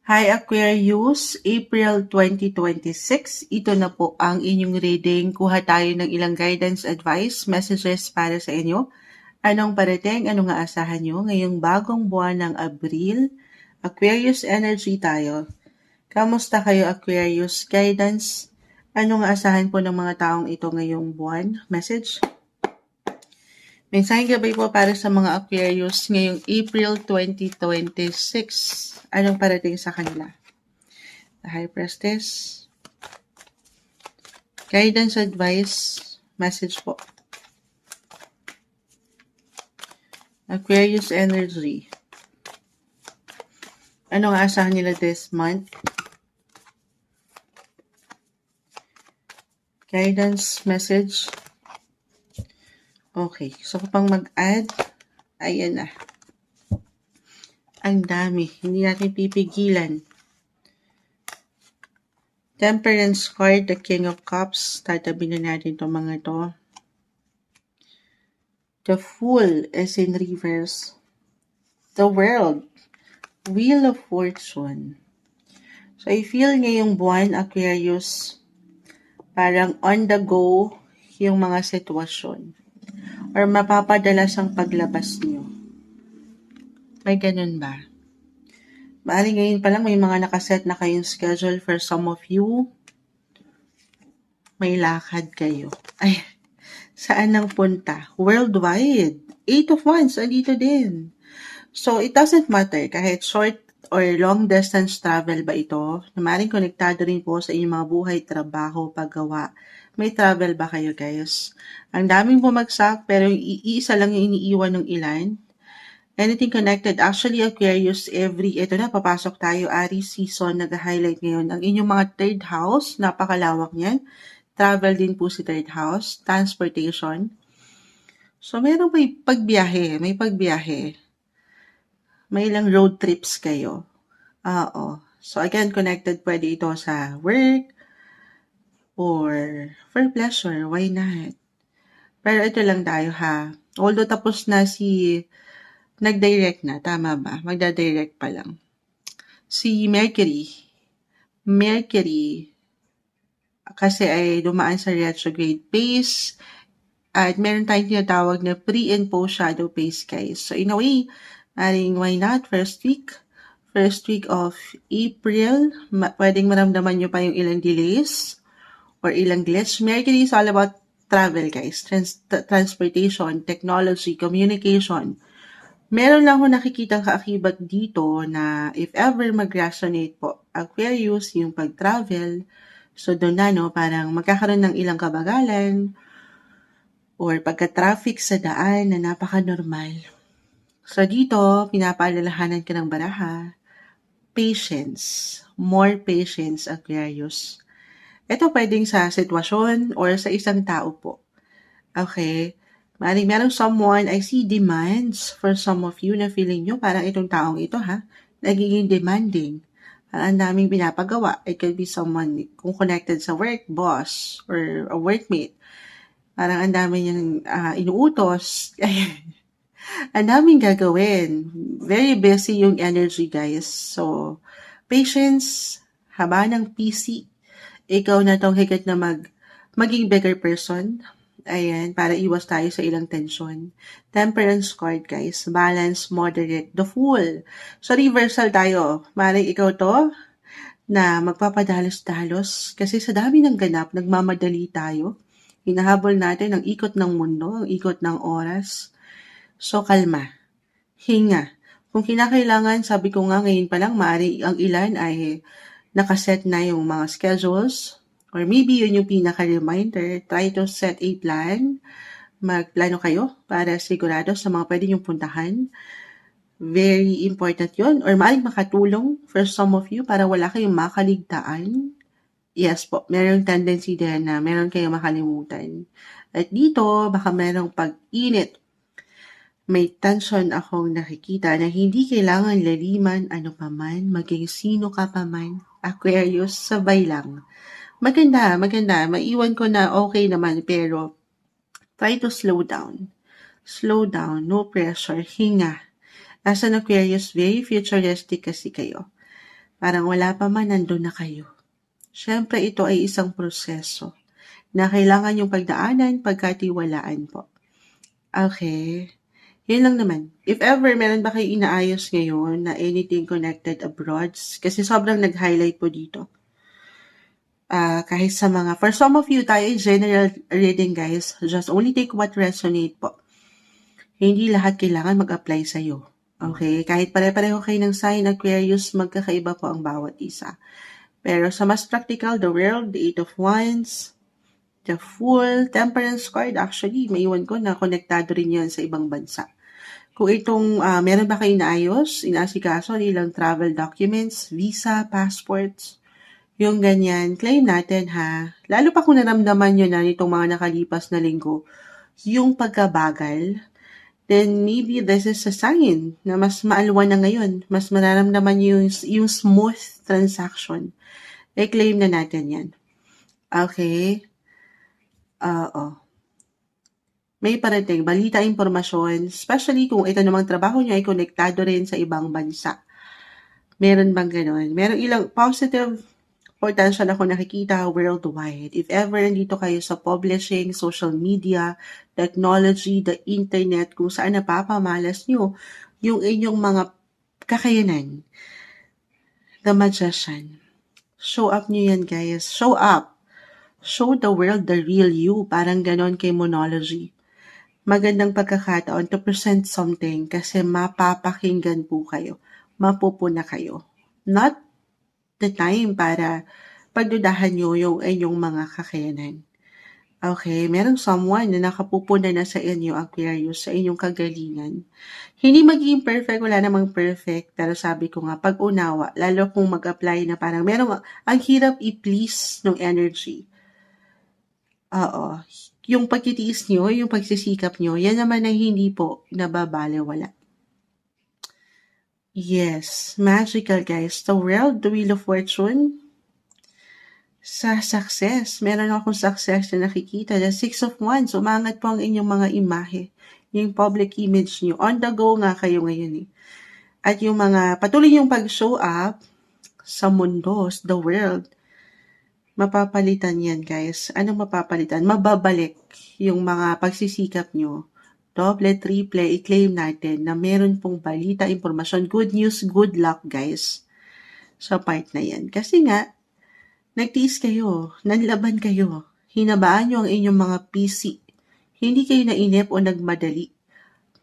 Hi Aquarius, April 2026. Ito na po ang inyong reading. Kuha tayo ng ilang guidance, advice, messages para sa inyo. Anong parating, anong aasahan nyo ngayong bagong buwan ng Abril? Aquarius energy tayo. Kamusta kayo Aquarius? Guidance, anong aasahan po ng mga taong ito ngayong buwan? Message? Mensaheng gabay po para sa mga Aquarius ngayong April 2026. Anong parating sa kanila? The High Priestess. Guidance, advice, message po. Aquarius energy. Anong aasahan nila this month? Guidance, message. Okay, so pang mag-add, ayan na. Ang dami, hindi natin pipigilan. Temperance card, the King of Cups. Tatabi na natin itong mga ito. The Fool is in reverse. The World. Wheel of Fortune. So, I feel ngayong buwan, Aquarius, parang on the go yung mga sitwasyon. Or mapapadalas ang paglabas nyo. May ganun ba? Maaaring ngayon pa lang may mga nakaset na kayong schedule for some of you. May lakad kayo. Ay, saan nang punta? Worldwide. 8 of Wands, andito din. So, it doesn't matter kahit short or long distance travel ba ito. Maaaring konektado rin po sa inyong mga buhay, trabaho, paggawa. May travel ba kayo guys? Ang daming bumagsak pero iisa lang yung iniiwan ng ilan. Anything connected. Actually, Aquarius, ito na, papasok tayo, Aries season, nag-highlight ngayon. Ang inyong mga third house, napakalawak niyan. Travel din po si third house. Transportation. So, meron may pagbiyahe. May ilang road trips kayo. Oo. So, again, connected pwede ito sa work or for pleasure. Why not? Pero ito lang tayo ha. Although tapos na nag-direct na, tama ba? Magda-direct pa lang. Si Mercury, kasi ay dumaan sa retrograde phase at meron tayong tinatawag na pre and post shadow phase guys. So in a way, why not? First week of April, pwedeng maramdaman nyo pa yung ilang delays or ilang glitch. Mercury is all about travel guys, transportation, technology, communication. Meron lang ako nakikitang kaakibat dito na if ever mag-resonate po Aquarius yung pag-travel, so doon na no, parang magkakaroon ng ilang kabagalan or pagka-traffic sa daan na napaka-normal. So dito, pinapaalalahanan ka ng baraha, patience, more patience Aquarius. Ito pwedeng sa sitwasyon or sa isang tao po. Okay? Merong someone, I see demands for some of you na feeling nyo, parang itong taong ito nagiging demanding. Ang daming pinapagawa. It could be someone kung connected sa work, boss, or a workmate. Parang ang dami niyang inuutos. Ang daming gagawin. Very busy yung energy, guys. So, patience, haba ng PC. Ikaw na tong higit na maging bigger person. Ayan, para iwas tayo sa ilang tension. Temperance card, guys. Balance, moderate, the Fool. So, reversal tayo. Maring ikaw to na magpapadalos-dalos. Kasi sa dami ng ganap, nagmamadali tayo. Hinahabol natin ang ikot ng mundo, ang ikot ng oras. So, kalma. Hinga. Kung kinakailangan, sabi ko nga ngayon pa lang, maari ang ilan ay nakaset na yung mga schedules. Or maybe yun yung pinaka-reminder, try to set a plan. Magplano kayo para sigurado sa mga pwede niyong puntahan. Very important yun. Or maaaring makatulong for some of you para wala kayong makaligtaan. Yes po, merong tendency din na meron kayong makalimutan. At dito, baka merong pag-init. May tension akong nakikita na hindi kailangan laliman ano paman, maging sino ka paman. Aquarius, sabay lang. Maganda. Maiwan ko na okay naman, pero try to slow down. Slow down, no pressure, hinga. As an Aquarius, very futuristic kasi kayo. Parang wala pa man, nandun na kayo. Siyempre, ito ay isang proseso na kailangan yung pagdaanan, pagkatiwalaan po. Okay. Yun lang naman. If ever meron ba kayo inaayos ngayon na anything connected abroad, kasi sobrang nag-highlight po dito. Kahit sa mga, for some of you, tayo ay general reading guys. Just only take what resonate po. Hindi lahat kailangan mag-apply sa'yo. Okay? Kahit pare-pareho kayo ng sign Aquarius, magkakaiba po ang bawat isa. Pero sa mas practical, the World, the Eight of Wands, the Fool, Temperance card, actually, maiwan ko na konektado rin yan sa ibang bansa. Kung itong meron ba kayo inaayos, inaasikaso, ilang travel documents, visa, passports, yung ganyan, claim natin ha. Lalo pa kung naramdaman nyo na nitong mga nakalipas na linggo, yung pagkabagal, then maybe this is a sign na mas maalwan na ngayon, mas mararamdaman yung smooth transaction. I-claim na natin yan. Okay? Oo. May parating, balita, impormasyon, especially kung ito namang trabaho niya ay konektado rin sa ibang bansa. Meron bang ganun? Meron ilang positive potential ako nakikita worldwide. If ever nandito kayo sa publishing, social media, technology, the internet, kung saan napapamalas nyo yung inyong mga kakayanan. The Magician. Show up nyo yan, guys. Show up. Show the world the real you. Parang ganon kay Monology. Magandang pagkakataon to present something kasi mapapakinggan po kayo. Mapupuna kayo. Not the time para pagdudahan nyo yung inyong mga kakayanan. Okay, merong someone na nakapupuna na sa inyo, Aquarius, sa inyong kagalingan. Hindi magiging perfect, wala namang perfect, pero sabi ko nga, pag-unawa, lalo kung mag-apply na parang merong, ang hirap i-please ng energy. Oo, yung pagtitiis nyo, yung pagsisikap nyo, yan naman ay hindi po nababaliwala. Yes, magical guys. The World, the Wheel of Fortune, sa success, meron akong success na nakikita. The Six of Wands, umangat po ang inyong mga imahe. Yung public image nyo. On the go nga kayo ngayon eh. At yung mga patuloy yung pag-show up sa mundo, the world, mapapalitan yan guys. Anong mapapalitan? Mababalik yung mga pagsisikap nyo. Doble, triple, i-claim natin na meron pong balita, impormasyon, good news, good luck guys sa part na yan. Kasi nga, nagtiis kayo, nanlaban kayo, hinabaan nyo ang inyong mga PC. Hindi kayo nainip o nagmadali.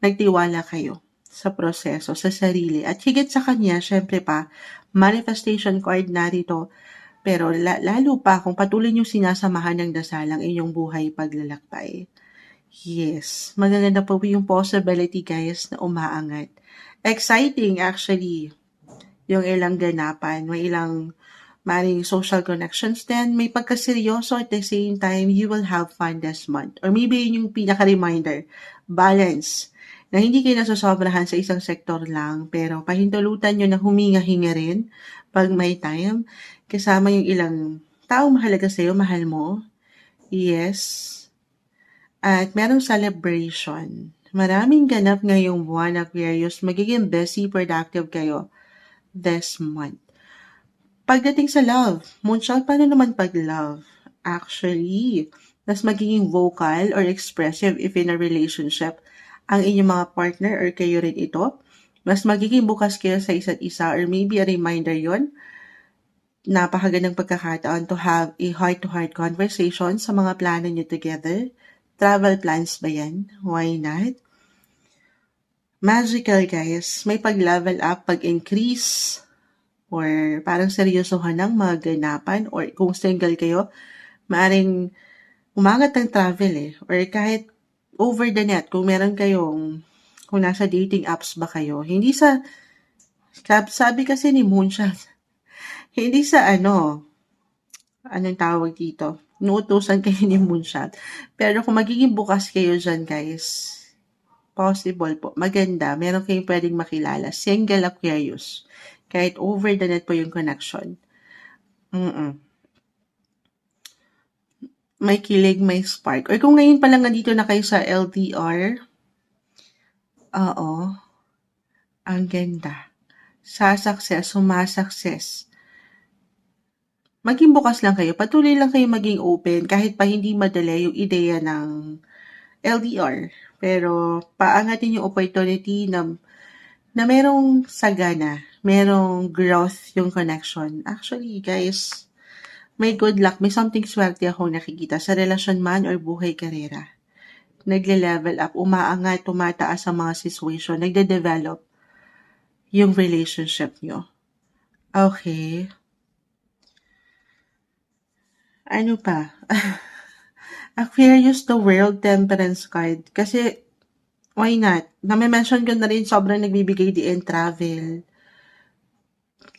Nagtiwala kayo sa proseso, sa sarili. At higit sa kanya, syempre pa, manifestation card narito. Pero lalo pa kung patuloy nyo sinasamahan ng dasal ang inyong buhay paglalakbay. Yes, magaganda po yung possibility guys na umaangat. Exciting actually yung ilang ganapan, may ilang maring social connections din, may pagkaseryoso at the same time, you will have fun this month. Or maybe yun yung pinaka-reminder, balance, na hindi kayo nasasobrahan sa isang sektor lang, pero pahintulutan nyo na huminga-hinga rin pag may time, kasama yung ilang taong mahalaga sa'yo, mahal mo. Yes. At merong celebration. Maraming ganap ngayong buwan, Aquarius. Magiging busy, productive kayo this month. Pagdating sa love, Moonshot, paano naman pag love? Actually, mas magiging vocal or expressive if in a relationship ang inyong mga partner or kayo rin ito. Mas magiging bukas kayo sa isa't isa or maybe a reminder yon. Napakagandang pagkakataon to have a heart-to-heart conversation sa mga plano nyo together. Travel plans ba yan? Why not? Magical guys, may pag-level up, pag-increase, or parang seryosohan ng mga ganapan, or kung single kayo, maaring umangat ng travel eh. Or kahit over the net, kung meron kayong, kung nasa dating apps ba kayo, hindi sa, sabi kasi ni Moonshot, hindi sa anong tawag dito, nuutusan kayo ni Moonshot. Pero kung magiging bukas kayo dyan guys, possible po, maganda, meron kayong pwedeng makilala, single Aquarius. Kahit over the net po yung connection. May kilig, may spark. Or kung ngayon pa lang nandito na kayo sa LDR, oo, ang ganda. sumasakses. Maging bukas lang kayo, patuloy lang kayo maging open kahit pa hindi madali yung ideya ng LDR. Pero paangatin yung opportunity na merong sagana, merong growth yung connection. Actually, guys, may good luck, may something swerte akong nakikita sa relasyon man or buhay karera. Nagle-level up, umaangat, tumataas ang mga situation, nagde-develop yung relationship nyo. Okay. Ano pa? Aquarius, the World Temperance card. Kasi, why not? Na-mention ko na rin, sobrang nagbibigay din travel.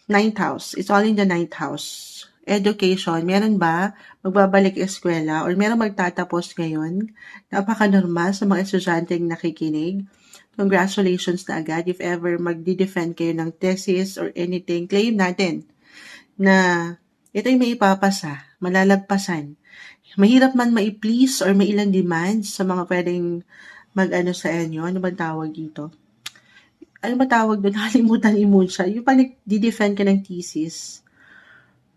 Ninth house. It's all in the ninth house. Education. Meron ba magbabalik eskwela or meron magtatapos ngayon? Napaka-normal sa mga estudyanteng nakikinig. Congratulations na agad. If ever magdi-defend kayo ng thesis or anything, claim natin na ito'y may ipapasa, malalagpasan. Mahirap man mai-please or may ilang demands sa mga pwedeng mag-ano sa inyo. Ano bang tawag dito? Ano ba tawag doon? Nakalimutan mo siya. Yung pag nag-defend ka ng thesis,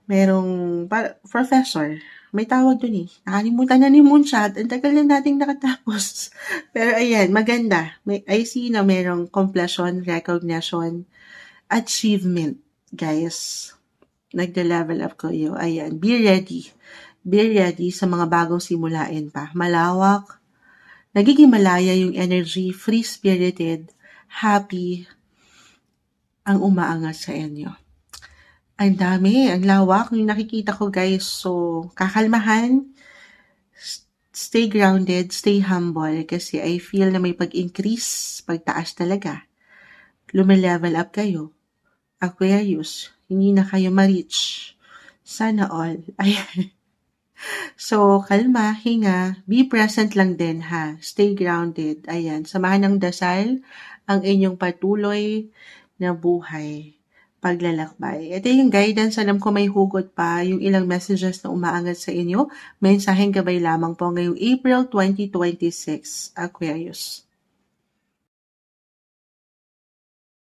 merong professor. May tawag doon eh. Nakalimutan na ni Moonshot. Ang tagal na nating nakatapos. Pero ayan, maganda. I see na merong completion, recognition, achievement, guys. Nagde-level up kayo. Ayan, be ready. Be ready sa mga bagong simulain pa. Malawak. Nagiging malaya yung energy, free-spirited, happy ang umaangat sa inyo. Ang dami, ang lawak yung nakikita ko, guys. So, kakalmahan, stay grounded, stay humble kasi I feel na may pag-increase, pagtaas talaga. Lumilevel up kayo. Aquarius, hindi na kayo ma-reach. Sana all. Ayan. So, kalma, hinga, be present lang din ha. Stay grounded. Ayan, samahan ng dasal ang inyong patuloy na buhay, paglalakbay. Ito yung guidance, alam ko may hugot pa, yung ilang messages na umaangat sa inyo. Mensaheng gabay lamang po ngayong April 2026, Aquarius.